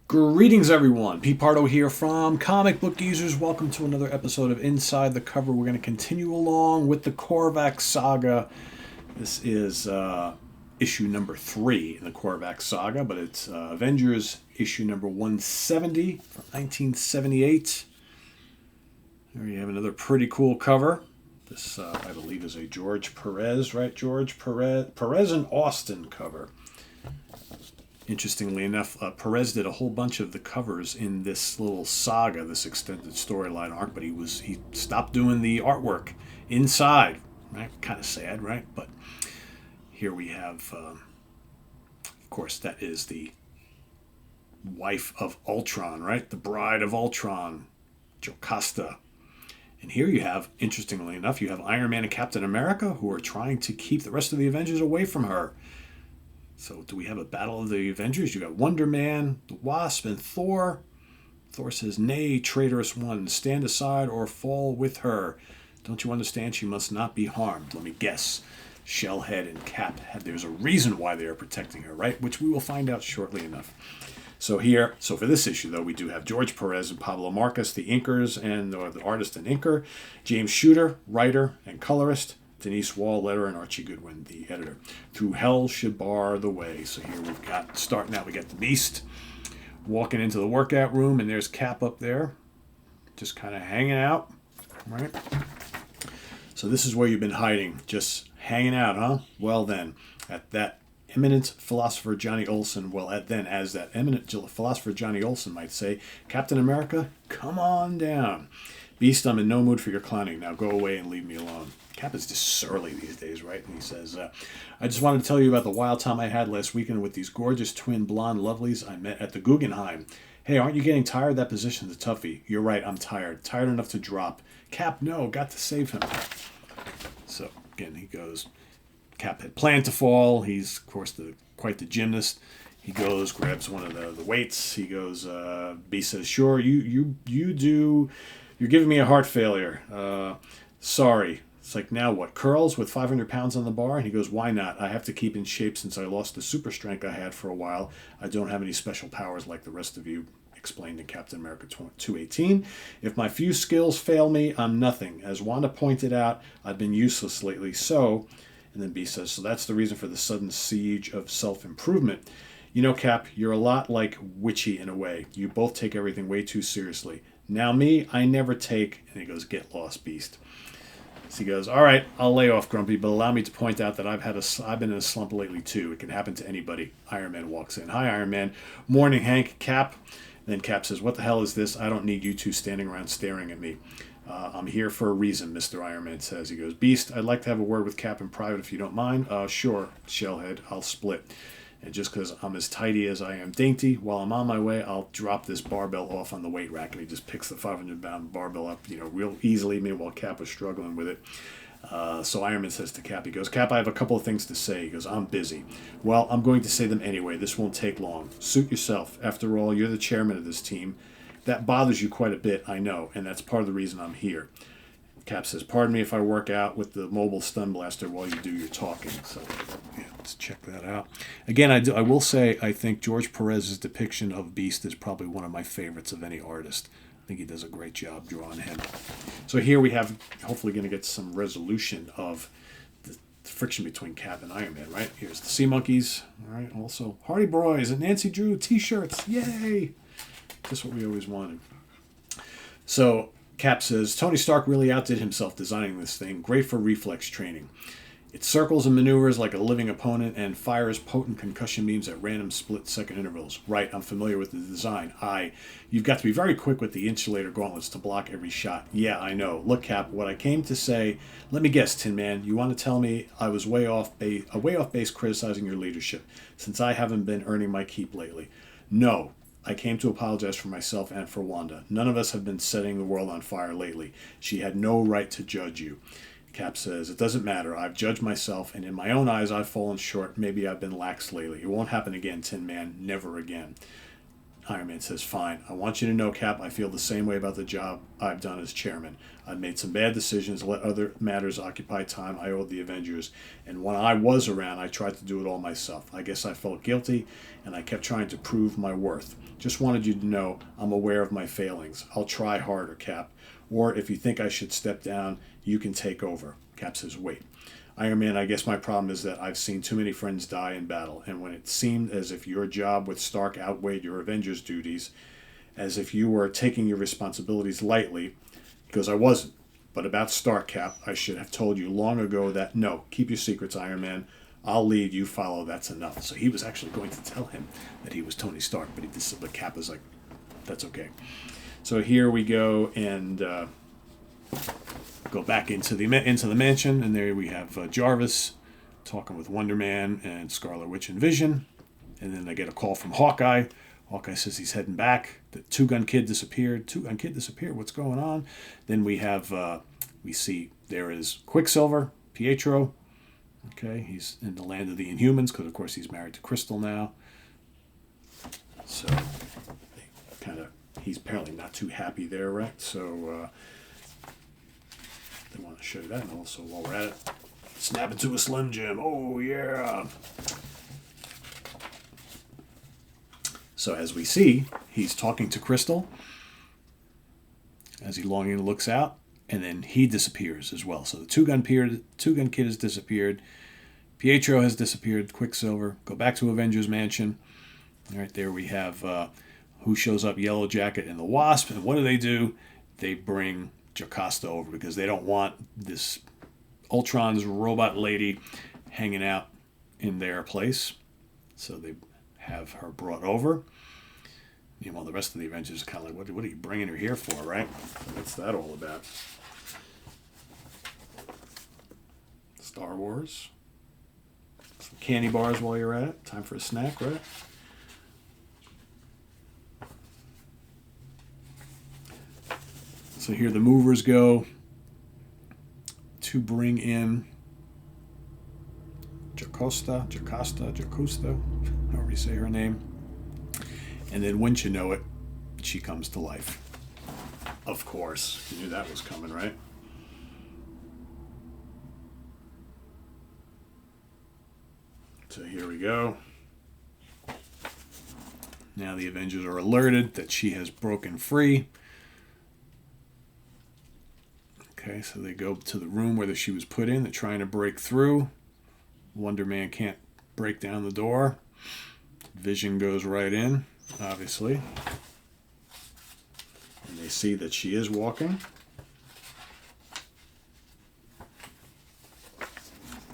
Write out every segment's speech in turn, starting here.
Greetings, everyone. Pete Pardo here from Comic Book Geezers. Welcome to another episode of Inside the Cover. We're going to continue along with the Korvac Saga. This is issue number 3 in the Korvac Saga, but it's Avengers issue number 170 from 1978. There you have another pretty cool cover. This, I believe, is a George Perez, right? George Perez and Austin cover. Interestingly enough, Perez did a whole bunch of the covers in this little saga, this extended storyline arc, but he stopped doing the artwork inside. Right? Kind of sad, right? But here we have, of course, that is the wife of Ultron, right? The bride of Ultron, Jocasta. And here you have, interestingly enough, you have Iron Man and Captain America who are trying to keep the rest of the Avengers away from her. So do we have a battle of the Avengers? You got Wonder Man, the Wasp, and Thor. Thor says, "Nay, traitorous one, stand aside or fall with her. Don't you understand she must not be harmed?" Let me guess. Shellhead and Cap, there's a reason why they are protecting her, right? Which we will find out shortly enough. So for this issue, though, we do have George Perez and Pablo Marcus, the inkers, or the artist and inker. James Shooter, writer and colorist. Denise Wall, letterer, and Archie Goodwin, the editor. Through hell should bar the way. So here we've got, starting out, we got the Beast walking into the workout room, and there's Cap up there, just kind of hanging out, right? So this is where you've been hiding, just hanging out, huh? Well then, at that eminent philosopher Johnny Olson, as that eminent philosopher Johnny Olson might say, Captain America, come on down. Beast, I'm in no mood for your clowning. Now go away and leave me alone. Cap is just surly these days, right? And he says, I just wanted to tell you about the wild time I had last weekend with these gorgeous twin blonde lovelies I met at the Guggenheim. Hey, aren't you getting tired? That position's a toughie. You're right, I'm tired. Tired enough to drop. Cap, no, got to save him. So, again, he goes, Cap had planned to fall. He's, of course, quite the gymnast. He goes, grabs one of the weights. He goes, B says, sure, you do. You're giving me a heart failure. Sorry. It's like, now what? Curls with 500 pounds on the bar? And he goes, why not? I have to keep in shape since I lost the super strength I had for a while. I don't have any special powers like the rest of you, explained in Captain America 218. If my few skills fail me, I'm nothing. As Wanda pointed out, I've been useless lately, so... And then B says, so that's the reason for the sudden siege of self-improvement. You know, Cap, you're a lot like Witchy in a way. You both take everything way too seriously. Now me, I never take... And he goes, get lost, Beast. So he goes, all right, I'll lay off, Grumpy, but allow me to point out that I've been in a slump lately, too. It can happen to anybody. Iron Man walks in. Hi, Iron Man. Morning, Hank. Cap. And then Cap says, what the hell is this? I don't need you two standing around staring at me. I'm here for a reason, Mr. Iron Man says. He goes, Beast, I'd like to have a word with Cap in private if you don't mind. Sure, Shellhead, I'll split. And just because I'm as tidy as I am dainty, while I'm on my way, I'll drop this barbell off on the weight rack. And he just picks the 500-pound barbell up, real easily, meanwhile Cap was struggling with it. So Iron Man says to Cap, he goes, Cap, I have a couple of things to say. He goes, I'm busy. Well, I'm going to say them anyway. This won't take long. Suit yourself. After all, you're the chairman of this team. That bothers you quite a bit, I know, and that's part of the reason I'm here. Cap says, pardon me if I work out with the mobile stun blaster while you do your talking. So, yeah, let's check that out. Again, I will say I think George Perez's depiction of Beast is probably one of my favorites of any artist. I think he does a great job drawing him. So here we have, hopefully going to get some resolution of the friction between Cap and Iron Man, right? Here's the Sea Monkeys. All right, also Hardy Boys and Nancy Drew t-shirts. Yay! Just what we always wanted. So Cap says, Tony Stark really outdid himself designing this thing. Great for reflex training. It circles and maneuvers like a living opponent and fires potent concussion beams at random split-second intervals. Right, I'm familiar with the design. You've got to be very quick with the insulator gauntlets to block every shot. Yeah, I know. Look, Cap, what I came to say... Let me guess, Tin Man. You want to tell me I was way off base criticizing your leadership, since I haven't been earning my keep lately. No. I came to apologize for myself and for Wanda. None of us have been setting the world on fire lately. She had no right to judge you. Cap says, it doesn't matter. I've judged myself, and in my own eyes, I've fallen short. Maybe I've been lax lately. It won't happen again, Tin Man. Never again. Iron Man says, fine. I want you to know, Cap, I feel the same way about the job I've done as chairman. I've made some bad decisions, let other matters occupy time I owed the Avengers. And when I was around, I tried to do it all myself. I guess I felt guilty, and I kept trying to prove my worth. Just wanted you to know I'm aware of my failings. I'll try harder, Cap. Or if you think I should step down, you can take over. Cap says, wait. Iron Man, I guess my problem is that I've seen too many friends die in battle, and when it seemed as if your job with Stark outweighed your Avengers duties, as if you were taking your responsibilities lightly, because I wasn't. But about Stark, Cap, I should have told you long ago that, no, keep your secrets, Iron Man. I'll lead, you follow, that's enough. So he was actually going to tell him that he was Tony Stark, but Cap was like, that's okay. So here we go, and go back into the mansion, and there we have Jarvis talking with Wonder Man and Scarlet Witch and Vision, and then they get a call from Hawkeye. Hawkeye says he's heading back. The Two-Gun Kid disappeared. Two-Gun Kid disappeared. What's going on? Then we have we see there is Quicksilver, Pietro. Okay, he's in the land of the Inhumans because of course he's married to Crystal now. So he's apparently not too happy there, right? So. I want to show you that, and also while we're at it, snap into a Slim Jim. Oh yeah! So as we see, he's talking to Crystal as he longingly looks out, and then he disappears as well. So the Two-Gun Kid has disappeared. Pietro has disappeared. Quicksilver. Go back to Avengers Mansion. All right, there we have who shows up? Yellow Jacket and the Wasp. And what do? They bring Jocasta over because they don't want this Ultron's robot lady hanging out in their place. So they have her brought over. Meanwhile, the rest of the Avengers are kind of like, what are you bringing her here for, right? What's that all about? Star Wars. Some candy bars while you're at it. Time for a snack, right? So here the movers go to bring in Jocasta, however you say her name. And then wouldn't you know it, she comes to life. Of course. You knew that was coming, right? So here we go. Now the Avengers are alerted that she has broken free. Okay, so they go to the room where she was put in. They're trying to break through. Wonder Man can't break down the door. Vision goes right in, obviously. And they see that she is walking.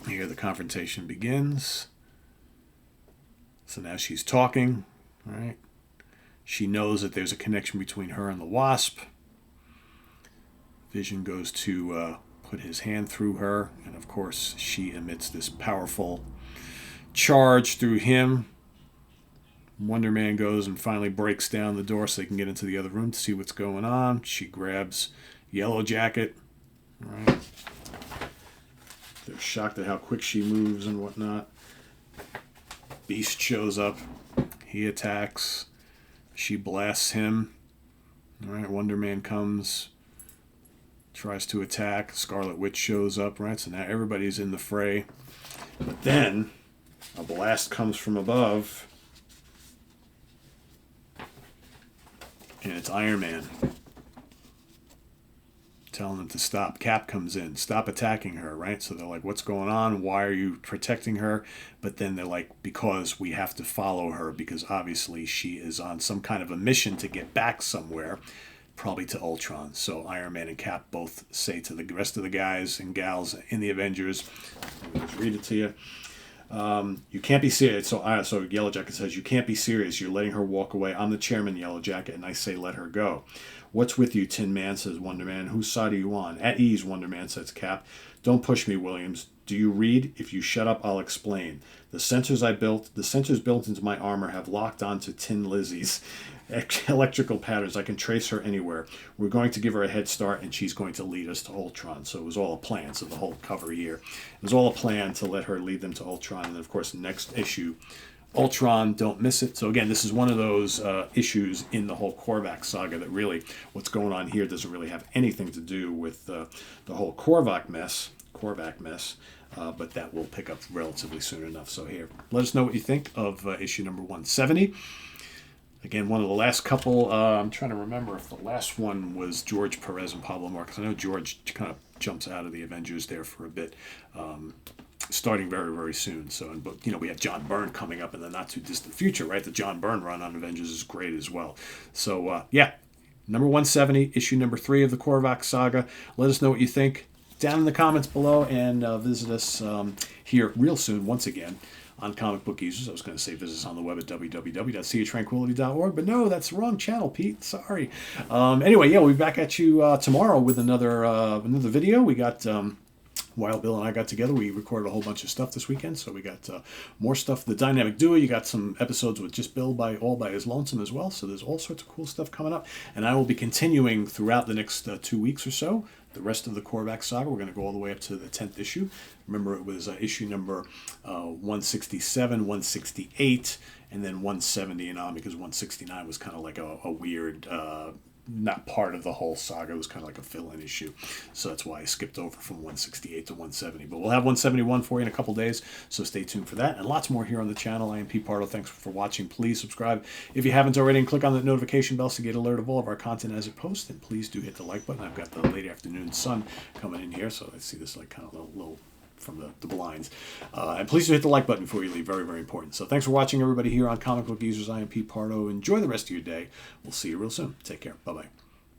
Here the confrontation begins. So now she's talking, right? She knows that there's a connection between her and the Wasp. Vision goes to put his hand through her, and of course she emits this powerful charge through him. Wonder Man goes and finally breaks down the door so they can get into the other room to see what's going on. She grabs Yellow Jacket, right? They're shocked at how quick she moves and whatnot. Beast shows up. He attacks. She blasts him. All right, Wonder Man comes. Tries to attack. Scarlet Witch shows up, right? So now everybody's in the fray. But then a blast comes from above. And it's Iron Man telling them to stop. Cap comes in. Stop attacking her, right? So they're like, what's going on? Why are you protecting her? But then they're like, because we have to follow her because obviously she is on some kind of a mission to get back somewhere. Probably to Ultron. So Iron Man and Cap both say to the rest of the guys and gals in the Avengers, let me just read it to you. You can't be serious. So Yellow Jacket says, you can't be serious. You're letting her walk away. I'm the chairman, Yellow Jacket, and I say let her go. What's with you, Tin Man, says Wonder Man. Whose side are you on? At ease, Wonder Man, says Cap. Don't push me, Williams. Do you read? If you shut up, I'll explain. The sensors built into my armor have locked onto Tin Lizzie's electrical patterns. I can trace her anywhere. We're going to give her a head start, and she's going to lead us to Ultron. So it was all a plan. So the whole cover here, it was all a plan to let her lead them to Ultron. And then, of course, next issue, Ultron, don't miss it. So again, this is one of those issues in the whole Korvac saga that really, what's going on here doesn't really have anything to do with the whole Korvac mess, but that will pick up relatively soon enough. So here, let us know what you think of issue number 170. Again, one of the last couple, I'm trying to remember if the last one was George Perez and Pablo Marquez. I know George kind of jumps out of the Avengers there for a bit. Starting very, very soon. So, but we have John Byrne coming up in the not too distant future, right? The John Byrne run on Avengers is great as well. So, yeah, number 170, issue number 3 of the Korvac saga. Let us know what you think down in the comments below, and visit us here real soon once again on Comic Book Users. I was going to say visit us on the web at www.seatranquility.org, but no, that's the wrong channel, Pete. Sorry. Anyway, yeah, we'll be back at you tomorrow with another video. We got while Bill and I got together, we recorded a whole bunch of stuff this weekend, so we got more stuff. The Dynamic Duo, you got some episodes with just Bill all by his lonesome as well, so there's all sorts of cool stuff coming up. And I will be continuing throughout the next 2 weeks or so, the rest of the Korvac saga. We're going to go all the way up to the 10th issue. Remember, it was issue number 167, 168, and then 170 and on, because 169 was kind of like a weird... not part of the whole saga. It was kind of like a fill-in issue. So that's why I skipped over from 168 to 170. But we'll have 171 for you in a couple days, so stay tuned for that. And lots more here on the channel. I am Pete Pardo. Thanks for watching. Please subscribe if you haven't already, and click on that notification bell to get alert of all of our content as it posts. And please do hit the like button. I've got the late afternoon sun coming in here, so I see this like kind of little from the blinds. And please do hit the like button before you leave. Very, very important. So thanks for watching, everybody, here on Comic Book Users. I am Pete Pardo. Enjoy the rest of your day. We'll see you real soon. Take care. Bye-bye.